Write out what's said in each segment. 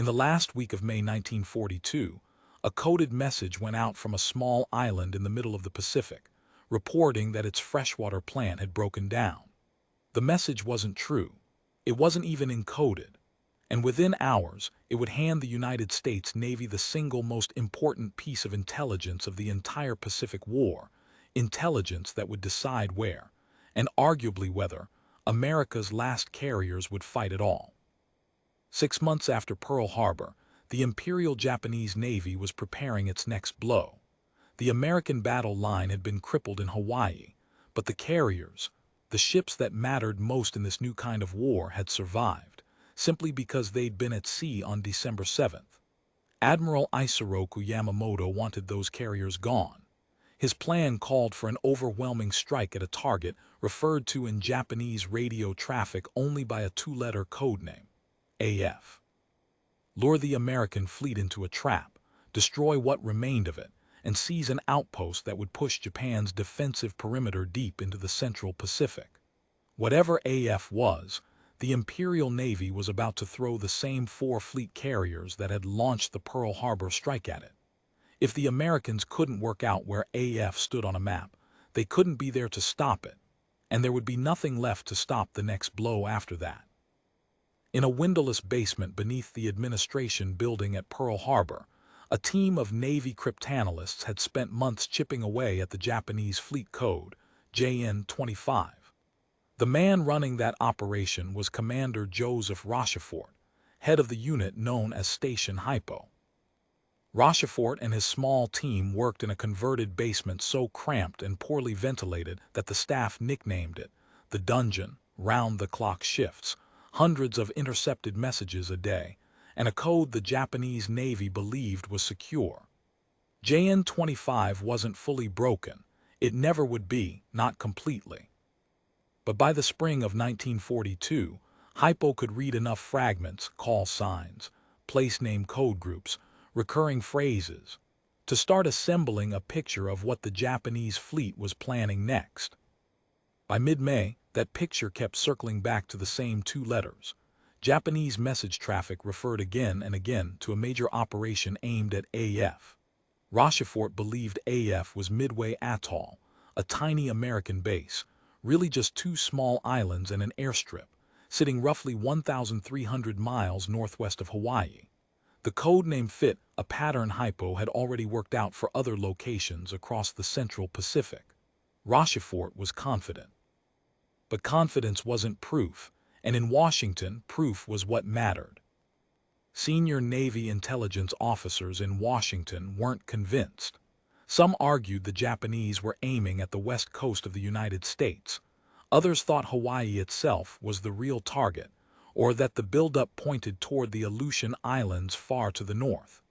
In the last week of May 1942, a coded message went out from a small island in the middle of the Pacific, reporting that its freshwater plant had broken down. The message wasn't true. It wasn't even encoded. And within hours, it would hand the United States Navy the single most important piece of intelligence of the entire Pacific War, intelligence that would decide where, and arguably whether, America's last carriers would fight at all. 6 months after Pearl Harbor, the Imperial Japanese Navy was preparing its next blow. The American battle line had been crippled in Hawaii, but the carriers, the ships that mattered most in this new kind of war, had survived, simply because they'd been at sea on December 7th. Admiral Isoroku Yamamoto wanted those carriers gone. His plan called for an overwhelming strike at a target referred to in Japanese radio traffic only by a two-letter code name, AF. Lure the American fleet into a trap, destroy what remained of it, and seize an outpost that would push Japan's defensive perimeter deep into the Central Pacific. Whatever AF was, the Imperial Navy was about to throw the same 4 fleet carriers that had launched the Pearl Harbor strike at it. If the Americans couldn't work out where AF stood on a map, they couldn't be there to stop it, and there would be nothing left to stop the next blow after that. In a windowless basement beneath the administration building at Pearl Harbor, a team of Navy cryptanalysts had spent months chipping away at the Japanese fleet code, JN-25. The man running that operation was Commander Joseph Rochefort, head of the unit known as Station Hypo. Rochefort and his small team worked in a converted basement so cramped and poorly ventilated that the staff nicknamed it the dungeon, round-the-clock shifts, hundreds of intercepted messages a day, and a code the Japanese Navy believed was secure. JN-25 wasn't fully broken. It never would be, not completely. But by the spring of 1942, Hypo could read enough fragments, call signs, place name code groups, recurring phrases, to start assembling a picture of what the Japanese fleet was planning next. By mid-May, that picture kept circling back to the same 2 letters. Japanese message traffic referred again and again to a major operation aimed at AF. Rochefort believed AF was Midway Atoll, a tiny American base, really just 2 small islands and an airstrip, sitting roughly 1,300 miles northwest of Hawaii. The code name fit a pattern Hypo had already worked out for other locations across the Central Pacific. Rochefort was confident. But confidence wasn't proof, and in Washington, proof was what mattered. Senior Navy intelligence officers in Washington weren't convinced. Some argued the Japanese were aiming at the west coast of the United States. Others thought Hawaii itself was the real target, or that the buildup pointed toward the Aleutian Islands far to the north.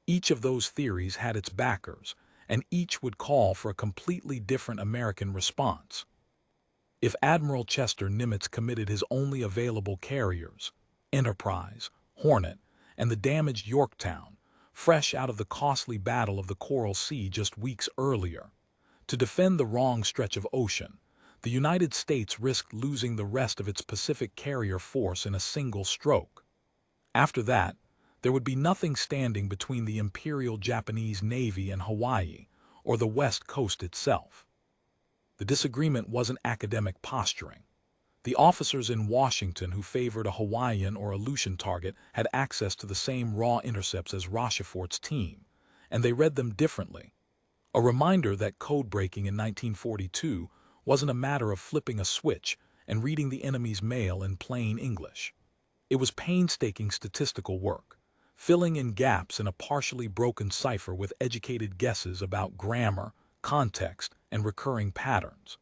Each of those theories had its backers, and each would call for a completely different American response. If Admiral Chester Nimitz committed his only available carriers, Enterprise, Hornet, and the damaged Yorktown, fresh out of the costly Battle of the Coral Sea just weeks earlier, to defend the wrong stretch of ocean, the United States risked losing the rest of its Pacific carrier force in a single stroke. After that, there would be nothing standing between the Imperial Japanese Navy and Hawaii, or the West Coast itself. The disagreement wasn't academic posturing. The officers in Washington who favored a Hawaiian or Aleutian target had access to the same raw intercepts as Rochefort's team, and they read them differently. A reminder that code-breaking in 1942 wasn't a matter of flipping a switch and reading the enemy's mail in plain English. It was painstaking statistical work, filling in gaps in a partially broken cipher with educated guesses about grammar, context, and recurring patterns.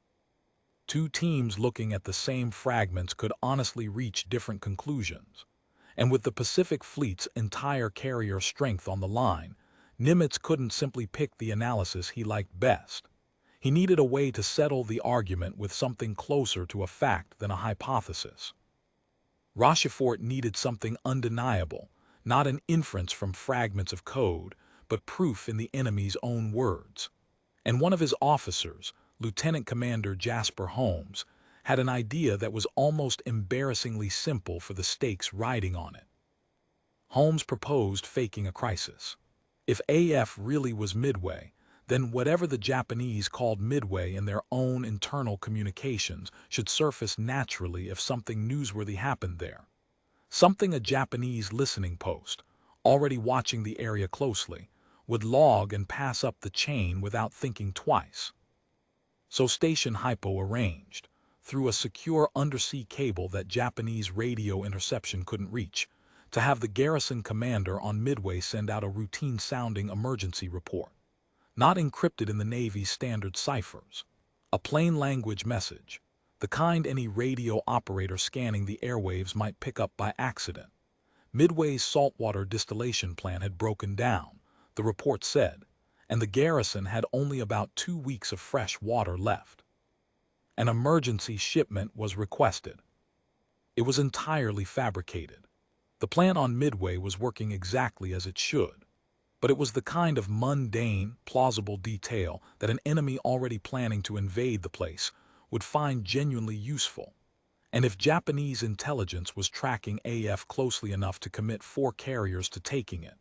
2 teams looking at the same fragments could honestly reach different conclusions. And with the Pacific Fleet's entire carrier strength on the line, Nimitz couldn't simply pick the analysis he liked best. He needed a way to settle the argument with something closer to a fact than a hypothesis. Rochefort needed something undeniable, not an inference from fragments of code, but proof in the enemy's own words. And one of his officers, Lieutenant Commander Jasper Holmes, had an idea that was almost embarrassingly simple for the stakes riding on it. Holmes proposed faking a crisis. If AF really was Midway, then whatever the Japanese called Midway in their own internal communications should surface naturally if something newsworthy happened there. Something a Japanese listening post, already watching the area closely, would log and pass up the chain without thinking twice. So Station Hypo arranged, through a secure undersea cable that Japanese radio interception couldn't reach, to have the garrison commander on Midway send out a routine-sounding emergency report, not encrypted in the Navy's standard ciphers. A plain language message, the kind any radio operator scanning the airwaves might pick up by accident. Midway's saltwater distillation plant had broken down, the report said, and the garrison had only about 2 weeks of fresh water left. An emergency shipment was requested. It was entirely fabricated. The plant on Midway was working exactly as it should, but it was the kind of mundane, plausible detail that an enemy already planning to invade the place would find genuinely useful. And if Japanese intelligence was tracking AF closely enough to commit 4 carriers to taking it,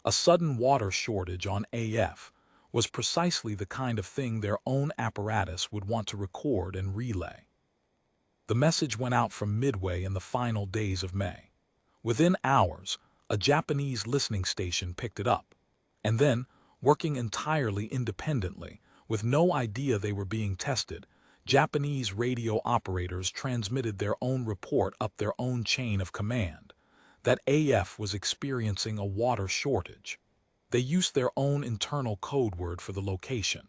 a sudden water shortage on AF was precisely the kind of thing their own apparatus would want to record and relay. The message went out from Midway in the final days of May. Within hours, a Japanese listening station picked it up, and then, working entirely independently, with no idea they were being tested, Japanese radio operators transmitted their own report up their own chain of command, that AF was experiencing a water shortage. They used their own internal code word for the location.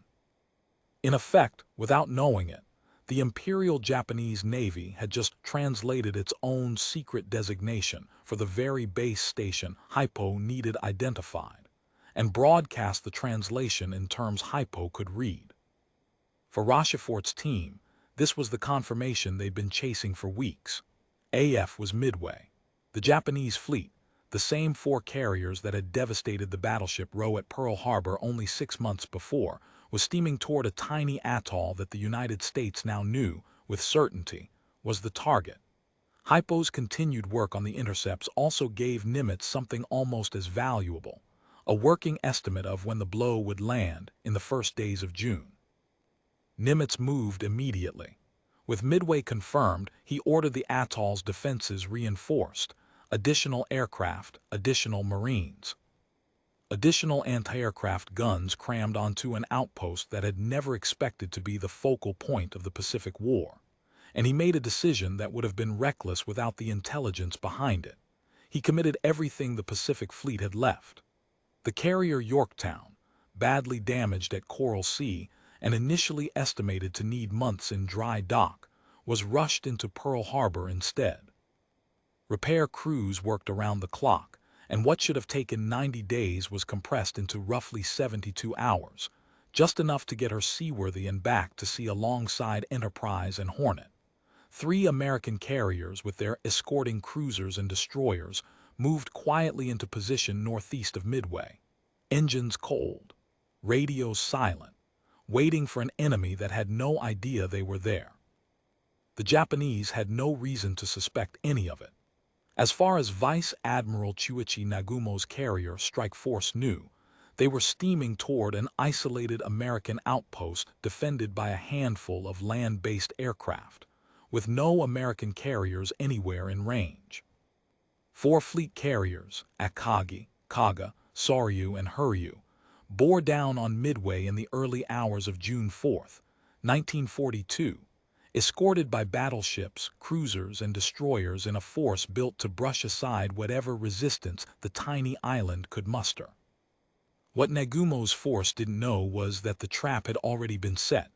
In effect, without knowing it, the Imperial Japanese Navy had just translated its own secret designation for the very base station Hypo needed identified, and broadcast the translation in terms Hypo could read. For Rochefort's team, this was the confirmation they'd been chasing for weeks. AF was Midway. The Japanese fleet, the same 4 carriers that had devastated the battleship Roe at Pearl Harbor only 6 months before, was steaming toward a tiny atoll that the United States now knew, with certainty, was the target. Hypo's continued work on the intercepts also gave Nimitz something almost as valuable, a working estimate of when the blow would land in the first days of June. Nimitz moved immediately. With Midway confirmed, he ordered the atoll's defenses reinforced, additional aircraft, additional Marines. Additional anti-aircraft guns crammed onto an outpost that had never expected to be the focal point of the Pacific War, and he made a decision that would have been reckless without the intelligence behind it. He committed everything the Pacific Fleet had left. The carrier Yorktown, badly damaged at Coral Sea and initially estimated to need months in dry dock, was rushed into Pearl Harbor instead. Repair crews worked around the clock, and what should have taken 90 days was compressed into roughly 72 hours, just enough to get her seaworthy and back to sea alongside Enterprise and Hornet. 3 American carriers with their escorting cruisers and destroyers moved quietly into position northeast of Midway, engines cold, radios silent, waiting for an enemy that had no idea they were there. The Japanese had no reason to suspect any of it. As far as Vice Admiral Chuichi Nagumo's carrier strike force knew, they were steaming toward an isolated American outpost defended by a handful of land-based aircraft, with no American carriers anywhere in range. 4 fleet carriers, Akagi, Kaga, Soryu, and Huryu, bore down on Midway in the early hours of June 4, 1942, escorted by battleships, cruisers, and destroyers in a force built to brush aside whatever resistance the tiny island could muster. What Nagumo's force didn't know was that the trap had already been set,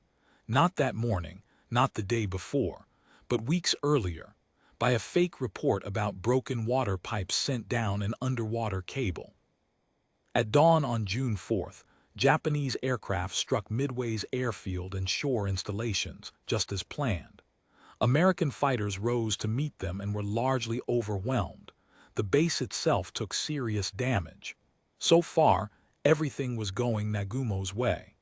not that morning, not the day before, but weeks earlier, by a fake report about broken water pipes sent down an underwater cable. At dawn on June 4th, Japanese aircraft struck Midway's airfield and shore installations, just as planned. American fighters rose to meet them and were largely overwhelmed. The base itself took serious damage. So far, everything was going Nagumo's way.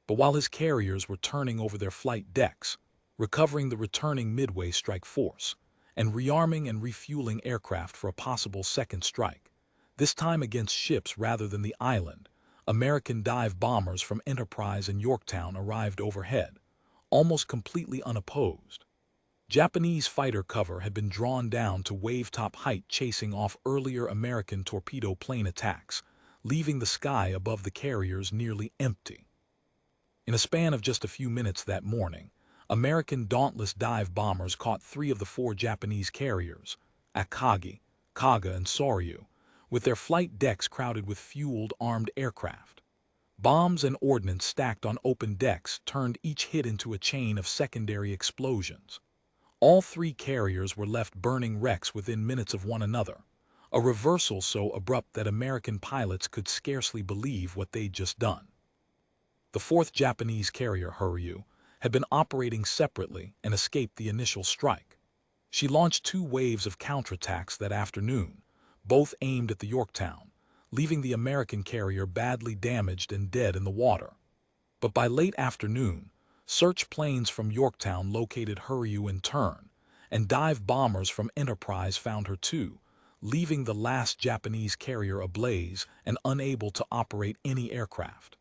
But while his carriers were turning over their flight decks, recovering the returning Midway strike force, and rearming and refueling aircraft for a possible second strike, This time against ships rather than the island. American dive bombers from Enterprise and Yorktown arrived overhead, almost completely unopposed. Japanese fighter cover had been drawn down to wave-top height, chasing off earlier American torpedo plane attacks, leaving the sky above the carriers nearly empty. In a span of just a few minutes that morning, American Dauntless dive bombers caught 3 of the 4 Japanese carriers, Akagi, Kaga, and Soryu, with their flight decks crowded with fueled armed aircraft. Bombs and ordnance stacked on open decks turned each hit into a chain of secondary explosions. All 3 carriers were left burning wrecks within minutes of one another, a reversal so abrupt that American pilots could scarcely believe what they'd just done. The 4th Japanese carrier, Huryu, had been operating separately and escaped the initial strike. She launched 2 waves of counterattacks that afternoon, both aimed at the Yorktown, leaving the American carrier badly damaged and dead in the water. But by late afternoon, search planes from Yorktown located Huryu in turn, and dive bombers from Enterprise found her too, leaving the last Japanese carrier ablaze and unable to operate any aircraft.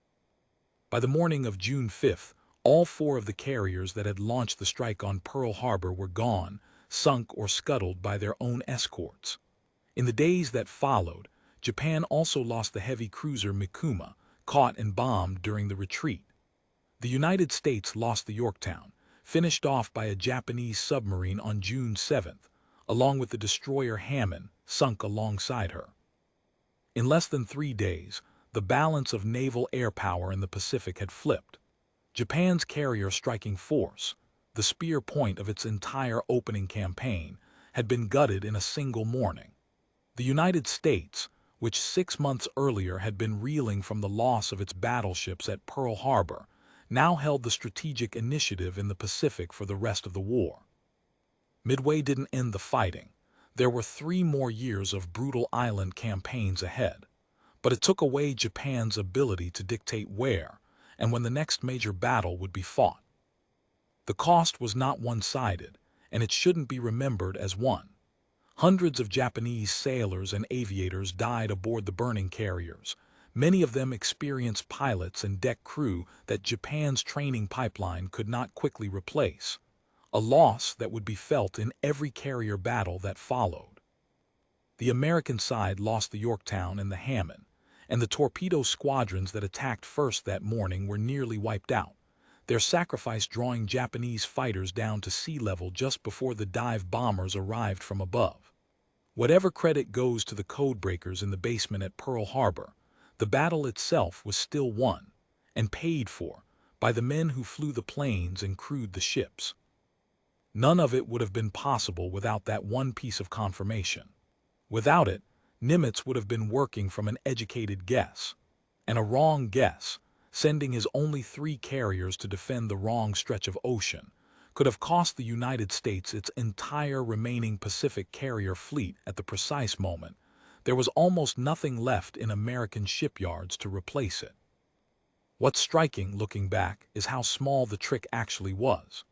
By the morning of June 5th, all 4 of the carriers that had launched the strike on Pearl Harbor were gone, sunk or scuttled by their own escorts. In the days that followed, Japan also lost the heavy cruiser Mikuma, caught and bombed during the retreat. The United States lost the Yorktown, finished off by a Japanese submarine on June 7th, along with the destroyer Hammond, sunk alongside her. In less than 3 days, the balance of naval air power in the Pacific had flipped. Japan's carrier striking force, the spear point of its entire opening campaign, had been gutted in a single morning. The United States, which 6 months earlier had been reeling from the loss of its battleships at Pearl Harbor, now held the strategic initiative in the Pacific for the rest of the war. Midway didn't end the fighting. There were 3 more years of brutal island campaigns ahead, but it took away Japan's ability to dictate where and when the next major battle would be fought. The cost was not one-sided, and it shouldn't be remembered as one. Hundreds of Japanese sailors and aviators died aboard the burning carriers, many of them experienced pilots and deck crew that Japan's training pipeline could not quickly replace, a loss that would be felt in every carrier battle that followed. The American side lost the Yorktown and the Hammond, and the torpedo squadrons that attacked first that morning were nearly wiped out, their sacrifice drawing Japanese fighters down to sea level just before the dive bombers arrived from above. Whatever credit goes to the codebreakers in the basement at Pearl Harbor, the battle itself was still won, and paid for, by the men who flew the planes and crewed the ships. None of it would have been possible without that one piece of confirmation. Without it, Nimitz would have been working from an educated guess, and a wrong guess, sending his only 3 carriers to defend the wrong stretch of ocean, could have cost the United States its entire remaining Pacific carrier fleet at the precise moment. There was almost nothing left in American shipyards to replace it. What's striking, looking back, is how small the trick actually was.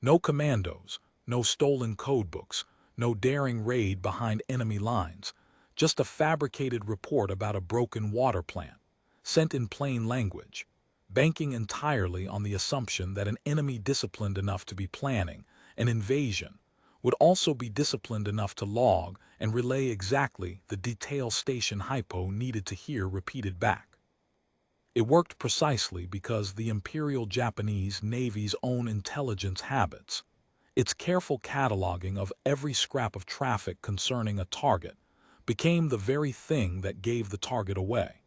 No commandos, no stolen codebooks, no daring raid behind enemy lines, just a fabricated report about a broken water plant, sent in plain language, banking entirely on the assumption that an enemy disciplined enough to be planning an invasion would also be disciplined enough to log and relay exactly the detail station hypo needed to hear repeated back. It worked precisely because the Imperial Japanese Navy's own intelligence habits, its careful cataloging of every scrap of traffic concerning a target, became the very thing that gave the target away.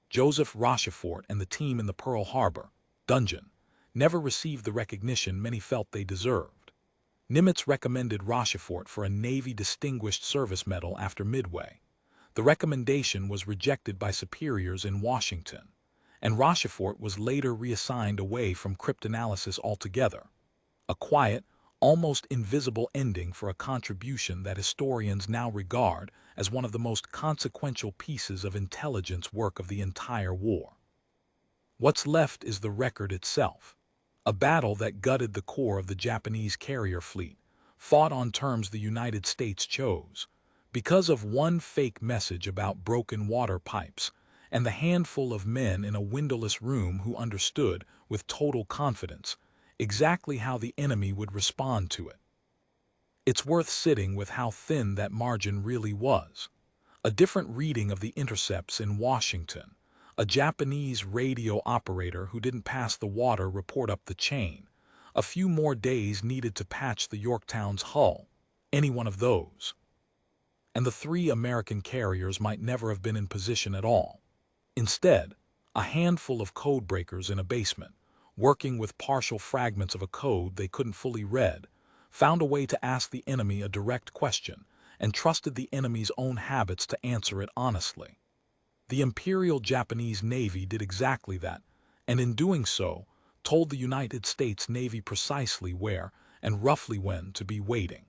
Joseph Rochefort and the team in the Pearl Harbor dungeon never received the recognition many felt they deserved. Nimitz recommended Rochefort for a Navy Distinguished Service Medal after Midway. The recommendation was rejected by superiors in Washington, and Rochefort was later reassigned away from cryptanalysis altogether. A quiet, almost invisible ending for a contribution that historians now regard as one of the most consequential pieces of intelligence work of the entire war. What's left is the record itself, a battle that gutted the core of the Japanese carrier fleet, fought on terms the United States chose, Because of one fake message about broken water pipes and the handful of men in a windowless room who understood, with total confidence, exactly how the enemy would respond to it. It's worth sitting with how thin that margin really was. A different reading of the intercepts in Washington, a Japanese radio operator who didn't pass the water report up the chain, a few more days needed to patch the Yorktown's hull, any one of those. And the 3 American carriers might never have been in position at all. Instead, a handful of codebreakers in a basement, working with partial fragments of a code they couldn't fully read, found a way to ask the enemy a direct question and trusted the enemy's own habits to answer it honestly. The Imperial Japanese Navy did exactly that, and in doing so, told the United States Navy precisely where and roughly when to be waiting.